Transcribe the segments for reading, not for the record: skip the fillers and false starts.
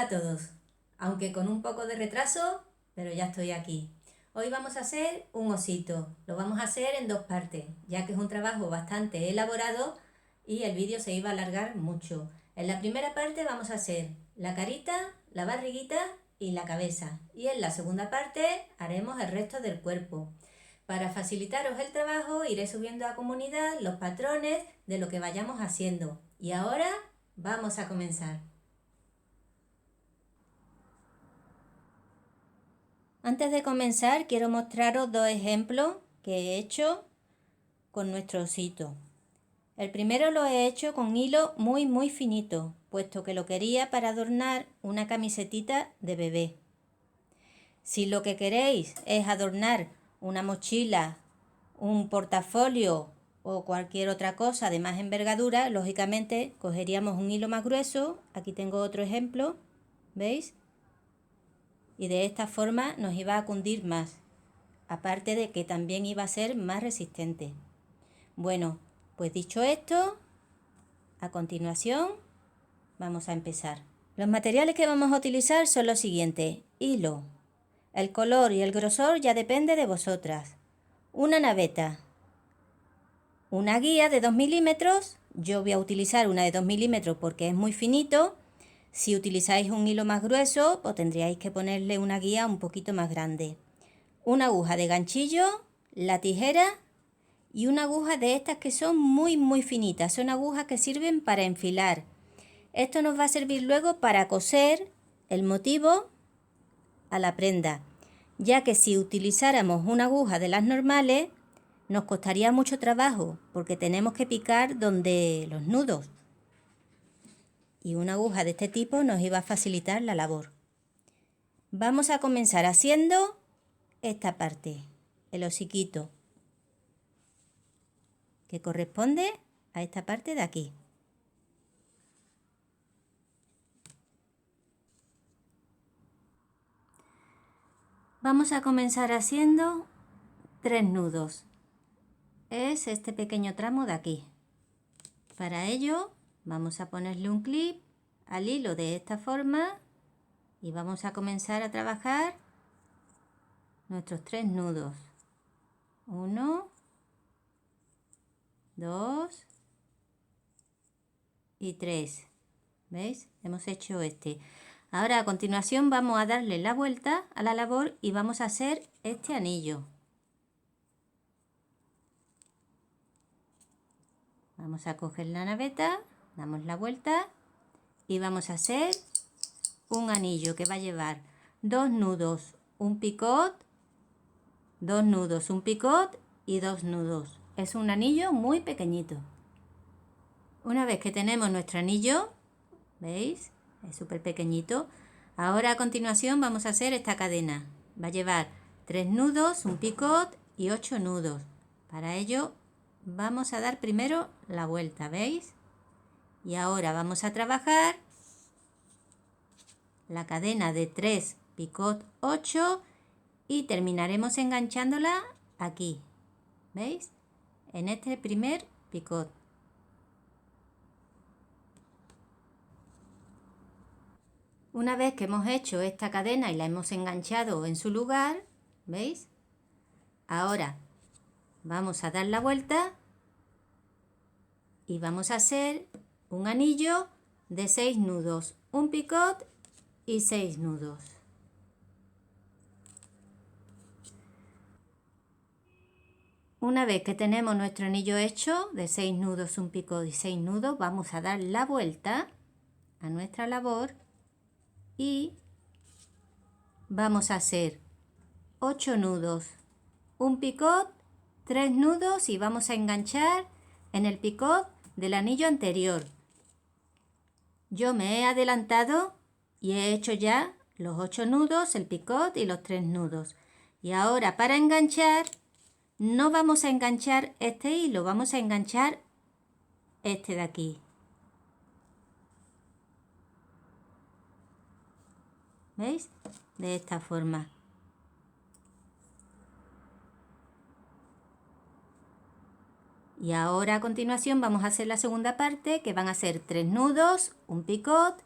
a todos, aunque con un poco de retraso, pero ya estoy aquí. Hoy vamos a hacer un osito, lo vamos a hacer en dos partes, ya que es un trabajo bastante elaborado y el vídeo se iba a alargar mucho. En la primera parte vamos a hacer la carita, la barriguita y la cabeza, y en la segunda parte haremos el resto del cuerpo. Para facilitaros el trabajo iré subiendo a comunidad los patrones de lo que vayamos haciendo. Y ahora vamos a comenzar. Antes de comenzar quiero mostraros dos ejemplos que he hecho con nuestro osito. El primero lo he hecho con hilo muy finito, puesto que lo quería para adornar una camisetita de bebé. Si lo que queréis es adornar una mochila, un portafolio o cualquier otra cosa de más envergadura, lógicamente cogeríamos un hilo más grueso. Aquí tengo otro ejemplo, ¿veis? Y de esta forma nos iba a cundir más, aparte de que también iba a ser más resistente. Bueno, pues dicho esto, a continuación vamos a empezar. Los materiales que vamos a utilizar son los siguientes: hilo, el color y el grosor ya depende de vosotras, una naveta, una guía de 2 milímetros, yo voy a utilizar una de 2 milímetros porque es muy finito. Si utilizáis un hilo más grueso, pues tendríais que ponerle una guía un poquito más grande. Una aguja de ganchillo, la tijera y una aguja de estas que son muy finitas. Son agujas que sirven para enfilar. Esto nos va a servir luego para coser el motivo a la prenda, ya que si utilizáramos una aguja de las normales, nos costaría mucho trabajo porque tenemos que picar donde los nudos. Y una aguja de este tipo nos iba a facilitar la labor. Vamos a comenzar haciendo esta parte, el hociquito, que corresponde a esta parte de aquí. Vamos a comenzar haciendo 3 nudos. Es este pequeño tramo de aquí. Para ello vamos a ponerle un clip al hilo de esta forma y vamos a comenzar a trabajar nuestros 3 nudos. 1, 2 y 3. ¿Veis? Hemos hecho este. Ahora a continuación vamos a darle la vuelta a la labor y vamos a hacer este anillo. Vamos a coger la naveta, damos la vuelta y vamos a hacer un anillo que va a llevar 2 nudos, un picot, 2 nudos, un picot y 2 nudos. Es un anillo muy pequeñito. Una vez que tenemos nuestro anillo, ¿veis? Es súper pequeñito. Ahora a continuación vamos a hacer esta cadena. Va a llevar 3 nudos, un picot y 8 nudos. Para ello vamos a dar primero la vuelta, ¿veis? Y ahora vamos a trabajar la cadena de 3 picot 8 y terminaremos enganchándola aquí, ¿veis? En este primer picot. Una vez que hemos hecho esta cadena y la hemos enganchado en su lugar, ¿veis? Ahora vamos a dar la vuelta y vamos a hacer un anillo de 6 nudos, un picot y 6 nudos. Una vez que tenemos nuestro anillo hecho de 6 nudos, un picot y 6 nudos, vamos a dar la vuelta a nuestra labor y vamos a hacer 8 nudos, un picot, 3 nudos y vamos a enganchar en el picot del anillo anterior. Yo me he adelantado y he hecho ya los 8 nudos, el picot y los 3 nudos. Y ahora para enganchar no vamos a enganchar este hilo, vamos a enganchar este de aquí. ¿Veis? De esta forma. Y ahora a continuación vamos a hacer la segunda parte, que van a ser 3 nudos, un picot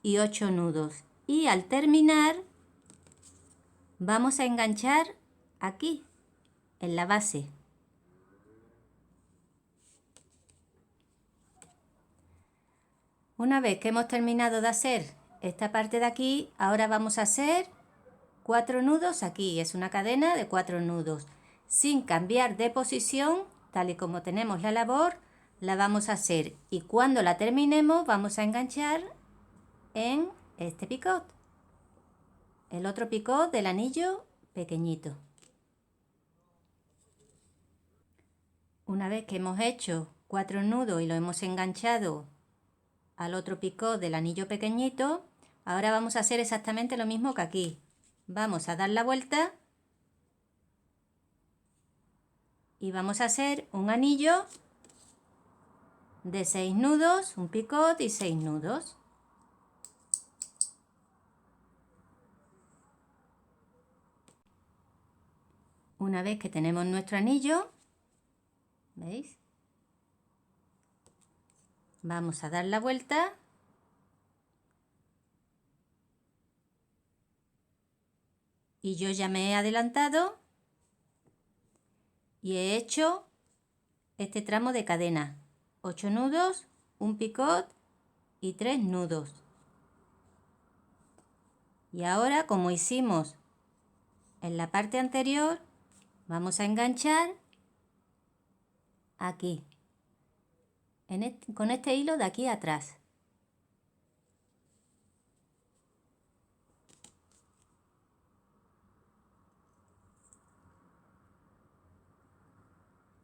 y 8 nudos. y al terminar vamos a enganchar aquí, en la base. Una vez que hemos terminado de hacer esta parte de aquí, ahora vamos a hacer 4 nudos aquí. Es una cadena de 4 nudos. Sin cambiar de posición, tal y como tenemos la labor, la vamos a hacer. Y cuando la terminemos, vamos a enganchar en este picot. El otro picot del anillo pequeñito. Una vez que hemos hecho 4 nudos y lo hemos enganchado al otro picot del anillo pequeñito, ahora vamos a hacer exactamente lo mismo que aquí. Vamos a dar la vuelta y vamos a hacer un anillo de 6 nudos, un picot y 6 nudos. Una vez que tenemos nuestro anillo, ¿veis? Vamos a dar la vuelta y yo ya me he adelantado y he hecho este tramo de cadena, 8 nudos, un picot y 3 nudos. Y ahora, como hicimos en la parte anterior, vamos a enganchar aquí, con este hilo de aquí atrás.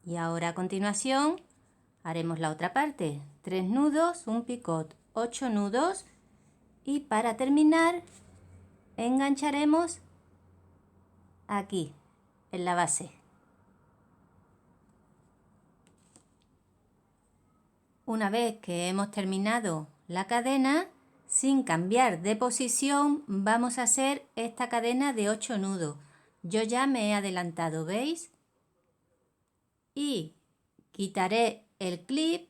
Y ahora a continuación haremos la otra parte, 3 nudos, un picot, 8 nudos y para terminar engancharemos aquí en la base. Una vez que hemos terminado la cadena, sin cambiar de posición, vamos a hacer esta cadena de 8 nudos. Yo ya me he adelantado, ¿veis? Y quitaré el clip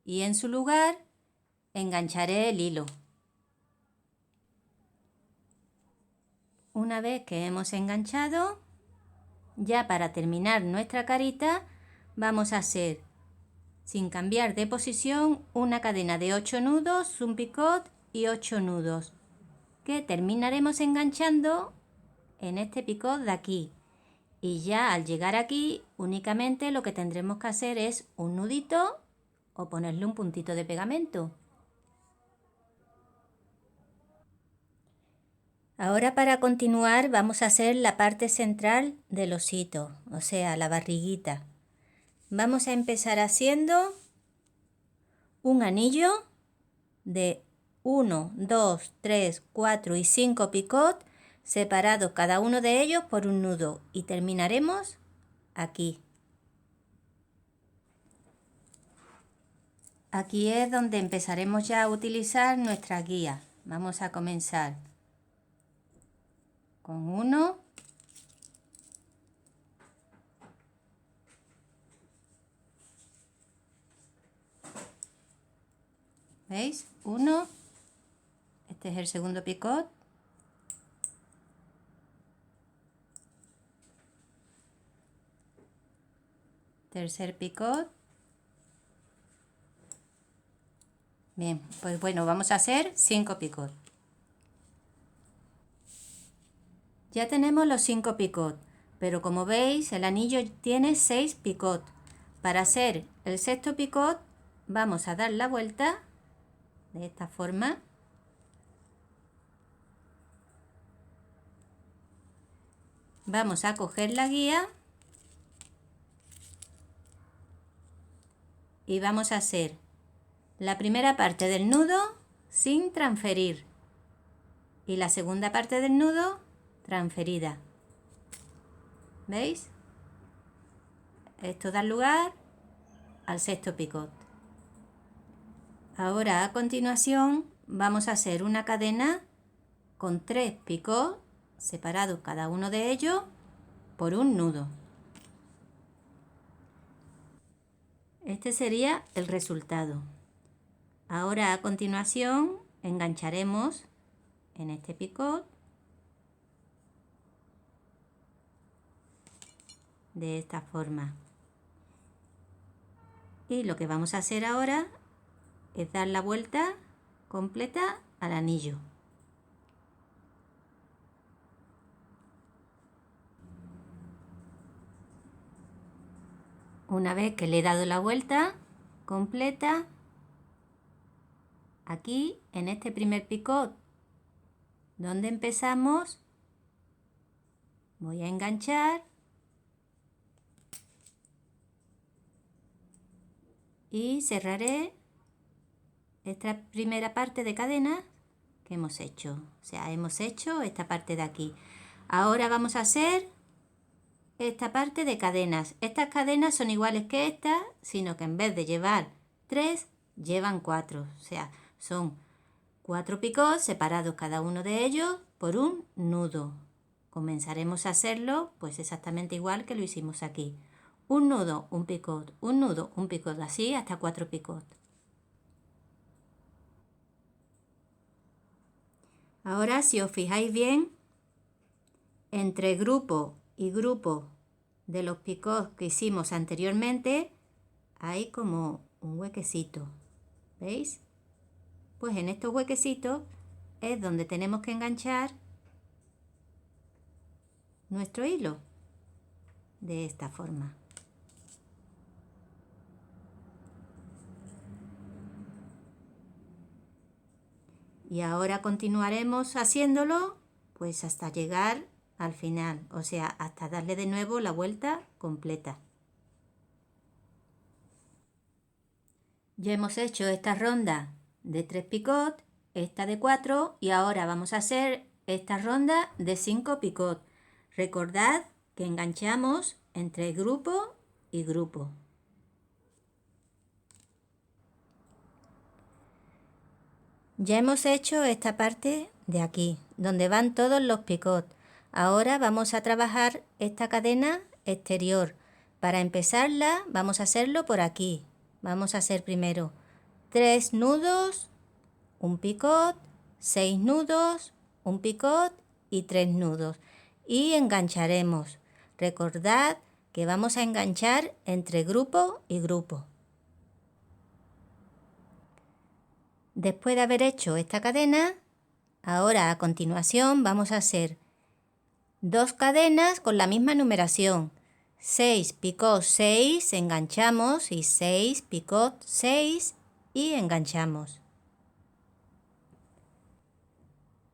y en su lugar engancharé el hilo. Una vez que hemos enganchado, ya para terminar nuestra carita, vamos a hacer, sin cambiar de posición, una cadena de 8 nudos, un picot y 8 nudos, que terminaremos enganchando en este picot de aquí. Y ya al llegar aquí, únicamente lo que tendremos que hacer es un nudito o ponerle un puntito de pegamento. Ahora para continuar vamos a hacer la parte central del osito, o sea, la barriguita. Vamos a empezar haciendo un anillo de 1, 2, 3, 4 y 5 picot separados cada uno de ellos por un nudo y terminaremos aquí. Aquí es donde empezaremos ya a utilizar nuestra guía. Vamos a comenzar con uno, ¿veis? Uno, este es el segundo picot, tercer picot. Bien, pues bueno, vamos a hacer 5 picot. Ya tenemos los 5 picot, pero como veis el anillo tiene 6 picot. Para hacer el sexto picot vamos a dar la vuelta de esta forma. Vamos a coger la guía y vamos a hacer la primera parte del nudo sin transferir y la segunda parte del nudo transferida. ¿Veis? Esto da lugar al sexto picot. Ahora a continuación vamos a hacer una cadena con 3 picots separados cada uno de ellos por un nudo. Este sería el resultado. Ahora a continuación engancharemos en este picot de esta forma. Y lo que vamos a hacer ahora es dar la vuelta completa al anillo. Una vez que le he dado la vuelta completa, aquí en este primer picot donde empezamos, voy a enganchar y cerraré esta primera parte de cadena que hemos hecho. O sea, hemos hecho esta parte de aquí. Ahora vamos a hacer esta parte de cadenas. Estas cadenas son iguales que estas, sino que en vez de llevar 3, llevan 4. O sea, son 4 picots separados cada uno de ellos por un nudo. Comenzaremos a hacerlo pues exactamente igual que lo hicimos aquí. Un nudo, un picot, un nudo, un picot, así hasta 4 picots. Ahora, si os fijáis bien, entre grupo y grupo de los picots que hicimos anteriormente, hay como un huequecito. ¿Veis? Pues en estos huequecitos es donde tenemos que enganchar nuestro hilo. De esta forma. Y ahora continuaremos haciéndolo pues hasta llegar al final, o sea, hasta darle de nuevo la vuelta completa. Ya hemos hecho esta ronda de 3 picots, esta de 4 y ahora vamos a hacer esta ronda de 5 picots. Recordad que enganchamos entre grupo y grupo. Ya hemos hecho esta parte de aquí, donde van todos los picots. Ahora vamos a trabajar esta cadena exterior. Para empezarla vamos a hacerlo por aquí. Vamos a hacer primero 3 nudos, un picot, 6 nudos, un picot y 3 nudos. Y engancharemos. Recordad que vamos a enganchar entre grupo y grupo. Después de haber hecho esta cadena, ahora a continuación vamos a hacer 2 cadenas con la misma numeración. 6 picot 6, enganchamos y 6 picot 6 y enganchamos.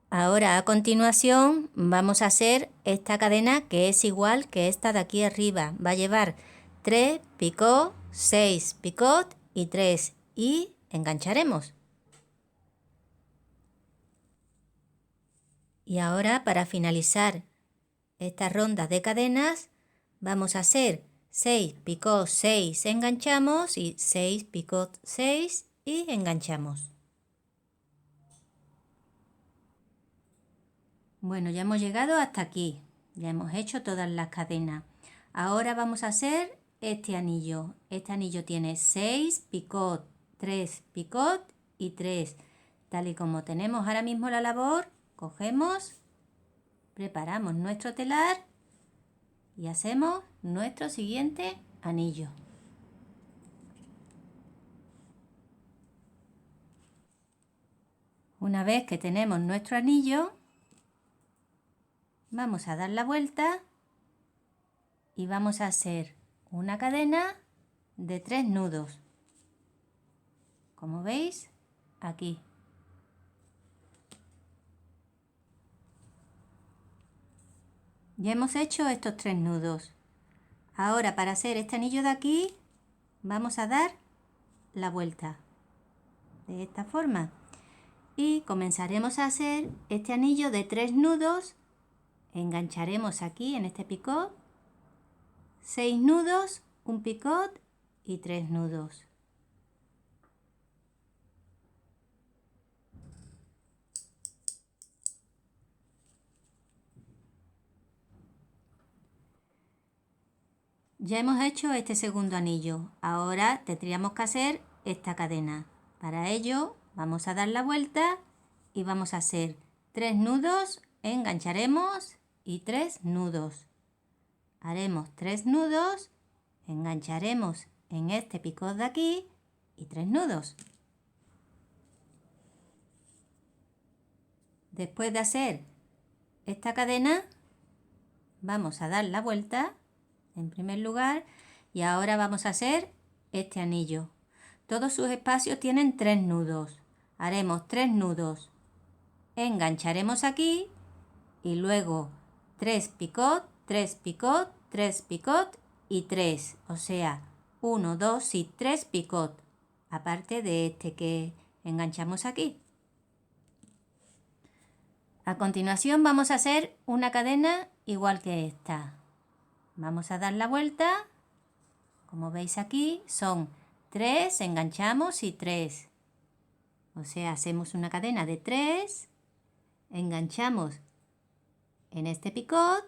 Ahora a continuación vamos a hacer esta cadena que es igual que esta de aquí arriba. Va a llevar 3 picot, 6 picot y 3 y engancharemos. Y ahora para finalizar esta ronda de cadenas vamos a hacer 6 picot 6, enganchamos y 6 picot 6 y enganchamos. Bueno, ya hemos llegado hasta aquí, ya hemos hecho todas las cadenas. Ahora vamos a hacer este anillo. Este anillo tiene 6 picot, 3 picot y 3. Tal y como tenemos ahora mismo la labor, cogemos, preparamos nuestro telar y hacemos nuestro siguiente anillo. Una vez que tenemos nuestro anillo, vamos a dar la vuelta y vamos a hacer una cadena de 3 nudos. Como veis, aquí. Ya hemos hecho estos 3 nudos. Ahora para hacer este anillo de aquí vamos a dar la vuelta de esta forma y comenzaremos a hacer este anillo de 3 nudos. Engancharemos aquí en este picot 6 nudos, un picot y 3 nudos. Ya hemos hecho este segundo anillo. Ahora tendríamos que hacer esta cadena. Para ello vamos a dar la vuelta y vamos a hacer 3 nudos, engancharemos y 3 nudos. Haremos 3 nudos, engancharemos en este picot de aquí y 3 nudos. Después de hacer esta cadena, vamos a dar la vuelta en primer lugar y ahora vamos a hacer este anillo. Todos sus espacios tienen 3 nudos. Haremos 3 nudos, engancharemos aquí y luego 3 picot, 3 picot, 3 picot y 3, o sea, 1, 2 y 3 picot, aparte de este que enganchamos aquí. A continuación vamos a hacer una cadena igual que esta. Vamos a dar la vuelta, como veis aquí, son 3, enganchamos y 3. O sea, hacemos una cadena de 3, enganchamos en este picot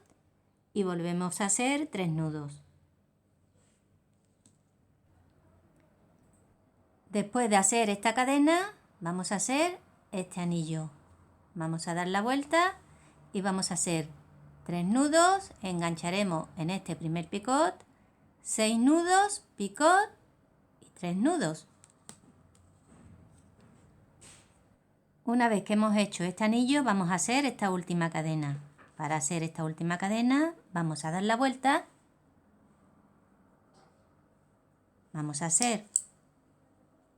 y volvemos a hacer 3 nudos. Después de hacer esta cadena, vamos a hacer este anillo. Vamos a dar la vuelta y vamos a hacer 3 nudos, engancharemos en este primer picot, 6 nudos, picot y 3 nudos. Una vez que hemos hecho este anillo, vamos a hacer esta última cadena. Para hacer esta última cadena, vamos a dar la vuelta. Vamos a hacer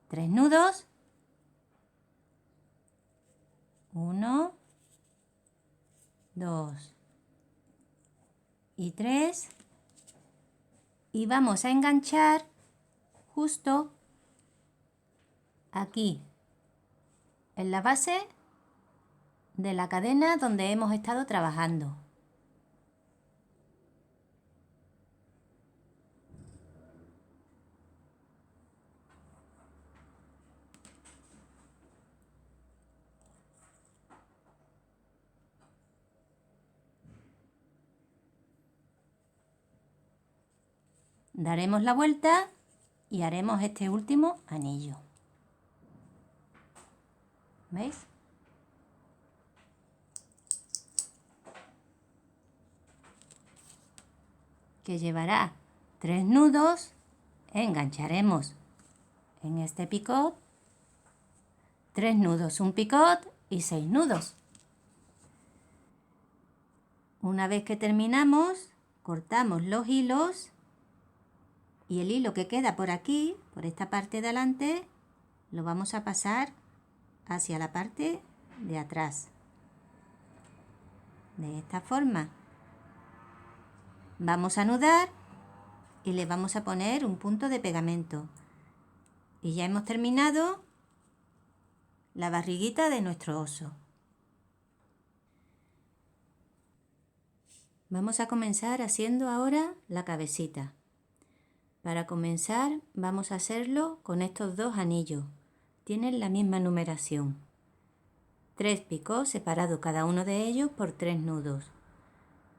3 nudos. 1, 2 y 3. Y vamos a enganchar justo aquí, en la base de la cadena donde hemos estado trabajando. Daremos la vuelta y haremos este último anillo. ¿Veis? Que llevará 3 nudos, engancharemos en este picot, 3 nudos, un picot y 6 nudos. Una vez que terminamos, cortamos los hilos y el hilo que queda por aquí, por esta parte de adelante, lo vamos a pasar hacia la parte de atrás. De esta forma. Vamos a anudar y le vamos a poner un punto de pegamento. Y ya hemos terminado la barriguita de nuestro oso. Vamos a comenzar haciendo ahora la cabecita. Para comenzar vamos a hacerlo con estos dos anillos. Tienen la misma numeración. 3 picots separados cada uno de ellos por 3 nudos.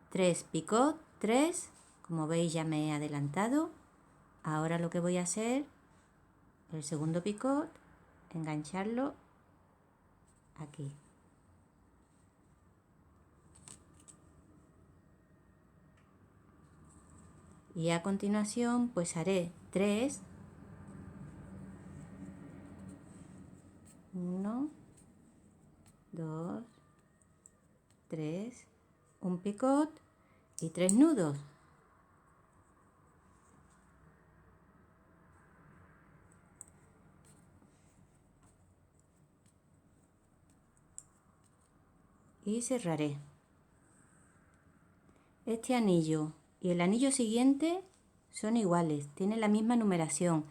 3 picots, 3, como veis ya me he adelantado. Ahora lo que voy a hacer, el segundo picot, engancharlo aquí. Y a continuación pues haré 3, 1, 2, 3, un picot y 3 nudos. Y cerraré. Este anillo y el anillo siguiente son iguales, tienen la misma numeración.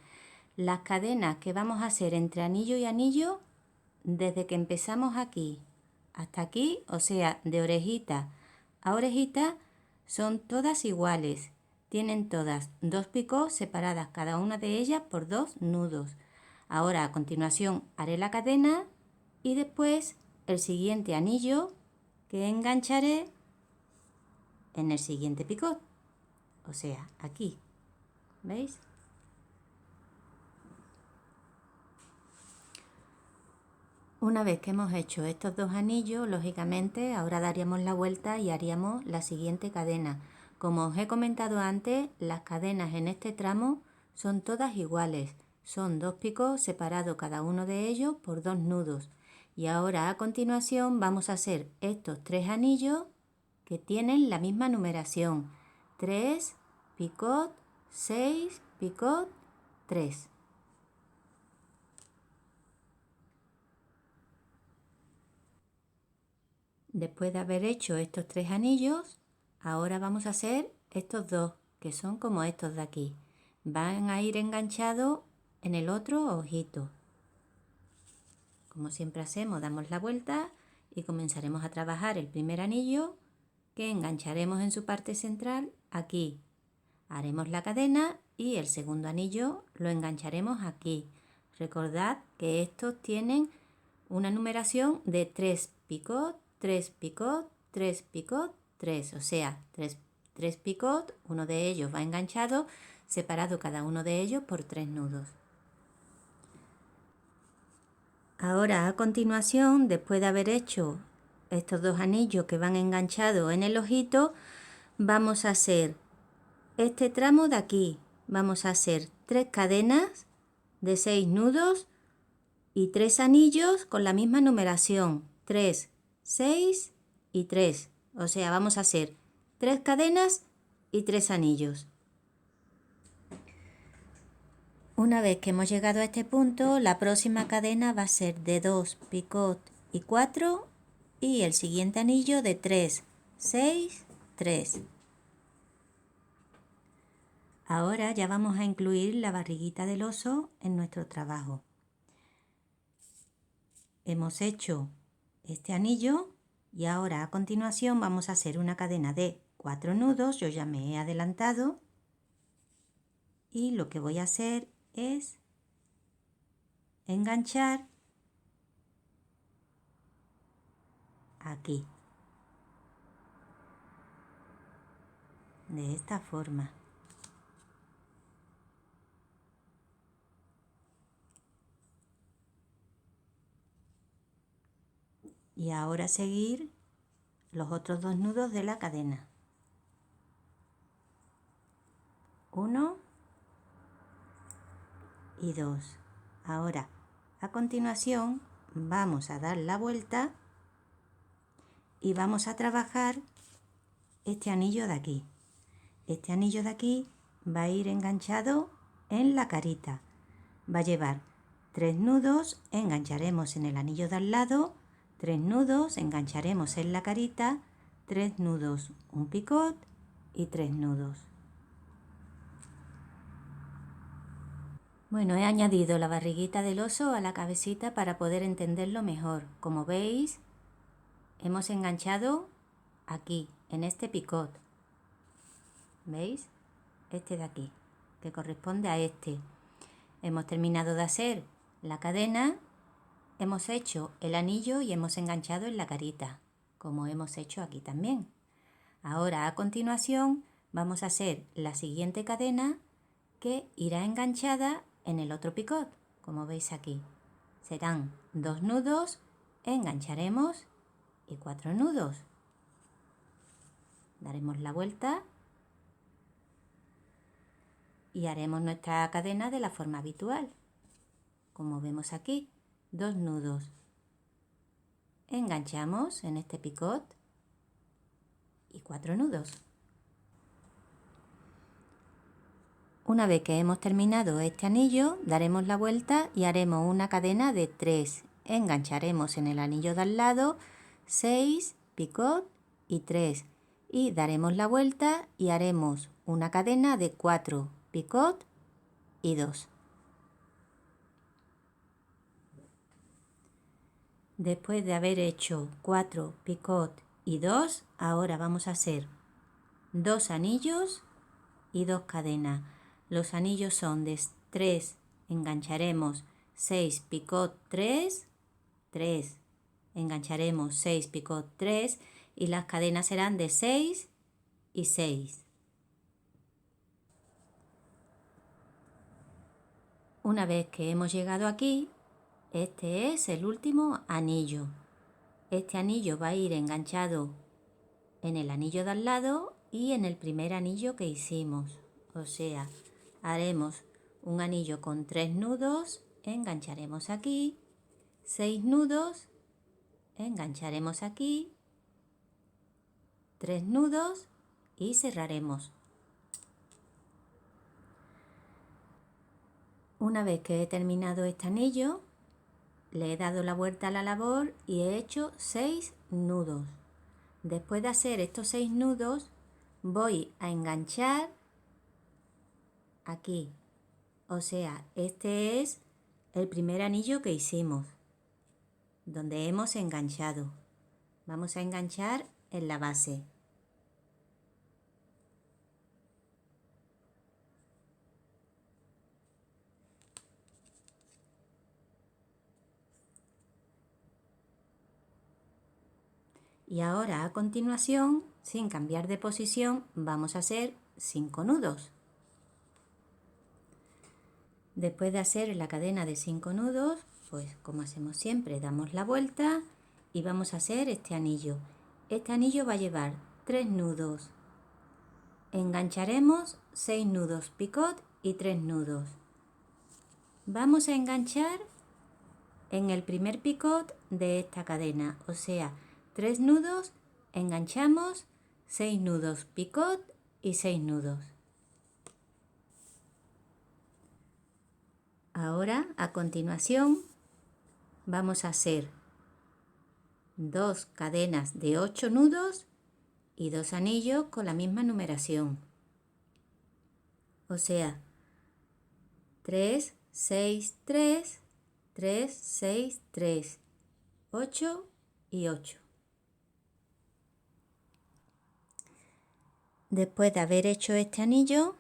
Las cadenas que vamos a hacer entre anillo y anillo, desde que empezamos aquí hasta aquí, o sea, de orejita a orejita, son todas iguales. Tienen todas 2 picots separadas cada una de ellas por 2 nudos. Ahora a continuación haré la cadena y después el siguiente anillo que engancharé en el siguiente picot, o sea, aquí,¿veis? Una vez que hemos hecho estos 2 anillos, lógicamente ahora daríamos la vuelta y haríamos la siguiente cadena. Como os he comentado antes, las cadenas en este tramo son todas iguales. Son 2 picos separados cada uno de ellos por 2 nudos. Y ahora a continuación vamos a hacer estos 3 anillos que tienen la misma numeración. 3, picot, 6, picot, 3. Después de haber hecho estos 3 anillos, ahora vamos a hacer estos 2, que son como estos de aquí. Van a ir enganchados en el otro ojito. Como siempre hacemos, damos la vuelta y comenzaremos a trabajar el primer anillo que engancharemos en su parte central aquí. Haremos la cadena y el segundo anillo lo engancharemos aquí. Recordad que estos tienen una numeración de 3 picot, 3 picot, 3 picot, 3, o sea, 3 picot, uno de ellos va enganchado, separado cada uno de ellos por 3 nudos. Ahora a continuación, después de haber hecho estos 2 anillos que van enganchados en el ojito, vamos a hacer este tramo de aquí. Vamos a hacer 3 cadenas de 6 nudos y 3 anillos con la misma numeración, 3, 6 y 3. O sea, vamos a hacer 3 cadenas y 3 anillos. Una vez que hemos llegado a este punto, la próxima cadena va a ser de 2 picot y 4 y el siguiente anillo de 3, 6, 3. Ahora ya vamos a incluir la barriguita del oso en nuestro trabajo. Hemos hecho este anillo y ahora a continuación vamos a hacer una cadena de 4 nudos. Yo ya me he adelantado y lo que voy a hacer es enganchar aquí, de esta forma. Y ahora seguir los otros 2 nudos de la cadena. 1 y 2. Ahora, a continuación, vamos a dar la vuelta y vamos a trabajar este anillo de aquí. Este anillo de aquí va a ir enganchado en la carita. Va a llevar 3 nudos, engancharemos en el anillo de al lado, 3 nudos, engancharemos en la carita, 3 nudos, un picot y 3 nudos. Bueno, he añadido la barriguita del oso a la cabecita para poder entenderlo mejor. Como veis, hemos enganchado aquí, en este picot. ¿Veis? Este de aquí, que corresponde a este. Hemos terminado de hacer la cadena, hemos hecho el anillo y hemos enganchado en la carita, como hemos hecho aquí también. Ahora, a continuación, vamos a hacer la siguiente cadena que irá enganchada en el otro picot, como veis aquí. Serán 2 nudos, engancharemos y 4 nudos. Daremos la vuelta y haremos nuestra cadena de la forma habitual. Como vemos aquí, 2 nudos. Enganchamos en este picot y 4 nudos. Una vez que hemos terminado este anillo, daremos la vuelta y haremos una cadena de 3. Engancharemos en el anillo de al lado, 6, picot y 3. Y daremos la vuelta y haremos una cadena de 4, picot y 2. Después de haber hecho 4 picot y 2, ahora vamos a hacer 2 anillos y 2 cadenas. Los anillos son de 3, engancharemos 6 picot 3, 3, engancharemos 6 picot 3 y las cadenas serán de 6 y 6. Una vez que hemos llegado aquí, Este es el último anillo. Este anillo va a ir enganchado en el anillo de al lado y en el primer anillo que hicimos. O sea, haremos un anillo con 3 nudos, engancharemos aquí, 6 nudos, engancharemos aquí, 3 nudos y cerraremos. Una vez que he terminado este anillo, le he dado la vuelta a la labor y he hecho 6 nudos. Después de hacer estos 6 nudos, voy a enganchar aquí. O sea, este es el primer anillo que hicimos, donde hemos enganchado. Vamos a enganchar en la base. Y ahora a continuación, sin cambiar de posición, vamos a hacer 5 nudos. Después de hacer la cadena de 5 nudos, pues como hacemos siempre, damos la vuelta y vamos a hacer este anillo. Este anillo va a llevar 3 nudos. Engancharemos 6 nudos picot y 3 nudos. Vamos a enganchar en el primer picot de esta cadena, o sea, 3 nudos, enganchamos, 6 nudos picot y 6 nudos. Ahora, a continuación, vamos a hacer 2 cadenas de 8 nudos y 2 anillos con la misma numeración. O sea, 3, 6, 3, 3, 6, 3, 8 y 8. Después de haber hecho este anillo,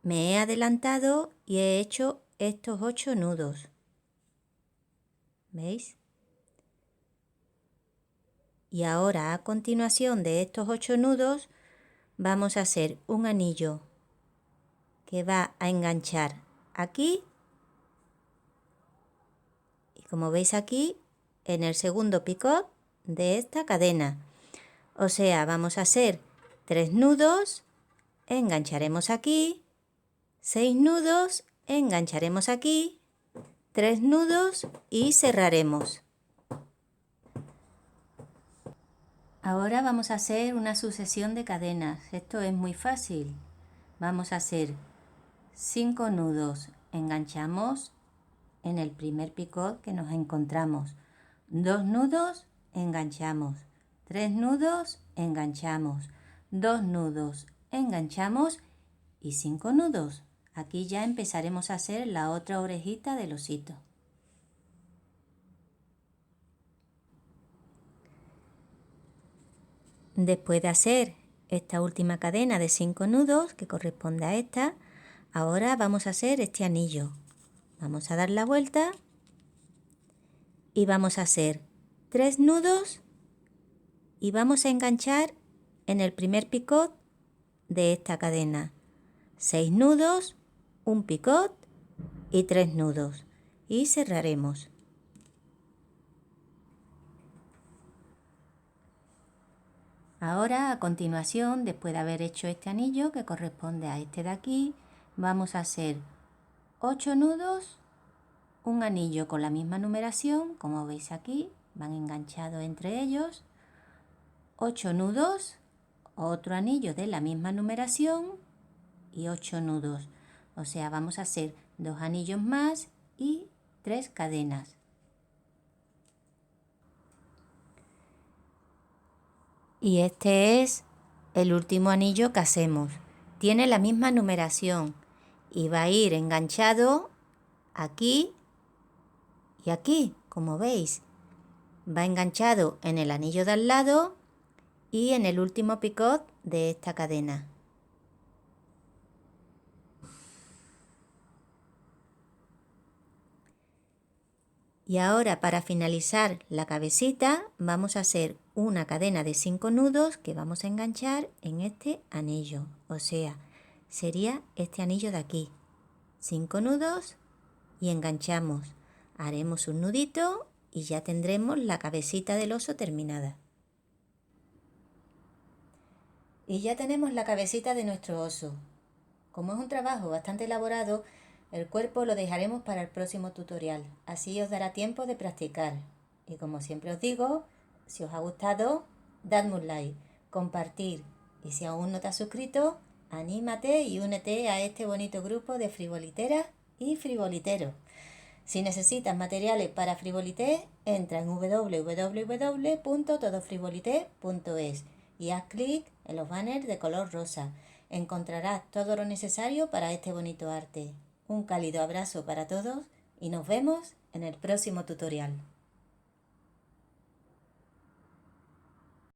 me he adelantado y he hecho estos 8 nudos. ¿Veis? Y ahora a continuación de estos 8 nudos vamos a hacer un anillo que va a enganchar aquí y como veis aquí en el segundo picot de esta cadena. O sea, vamos a hacer 3 nudos, engancharemos aquí, 6 nudos, engancharemos aquí, 3 nudos y cerraremos. Ahora vamos a hacer una sucesión de cadenas. Esto es muy fácil. Vamos a hacer 5 nudos, enganchamos en el primer picot que nos encontramos, 2 nudos, enganchamos, 3 nudos, enganchamos, 2 nudos, enganchamos y 5 nudos. Aquí ya empezaremos a hacer la otra orejita del osito. Después de hacer esta última cadena de 5 nudos que corresponde a esta, ahora vamos a hacer este anillo. Vamos a dar la vuelta y vamos a hacer 3 nudos y vamos a enganchar en el primer picot de esta cadena. 6 nudos, un picot y 3 nudos y cerraremos. Ahora a continuación, después de haber hecho este anillo que corresponde a este de aquí, vamos a hacer 8 nudos, un anillo con la misma numeración, como veis aquí, van enganchados entre ellos, 8 nudos, otro anillo de la misma numeración y 8 nudos. O sea, vamos a hacer 2 anillos más y 3 cadenas. Y este es el último anillo que hacemos. Tiene la misma numeración y va a ir enganchado aquí y aquí, como veis. Va enganchado en el anillo de al lado y en el último picot de esta cadena. Y ahora para finalizar la cabecita vamos a hacer una cadena de 5 nudos que vamos a enganchar en este anillo. O sea, sería este anillo de aquí. 5 nudos y enganchamos. Haremos un nudito y ya tendremos la cabecita del oso terminada. Y ya tenemos la cabecita de nuestro oso. Como es un trabajo bastante elaborado, el cuerpo lo dejaremos para el próximo tutorial. Así os dará tiempo de practicar. Y como siempre os digo, si os ha gustado, dadme un like, compartir. Y si aún no te has suscrito, anímate y únete a este bonito grupo de frivoliteras y frivoliteros. Si necesitas materiales para frivolité, entra en www.todofrivolité.es y haz clic en los banners de color rosa. Encontrarás todo lo necesario para este bonito arte. Un cálido abrazo para todos y nos vemos en el próximo tutorial.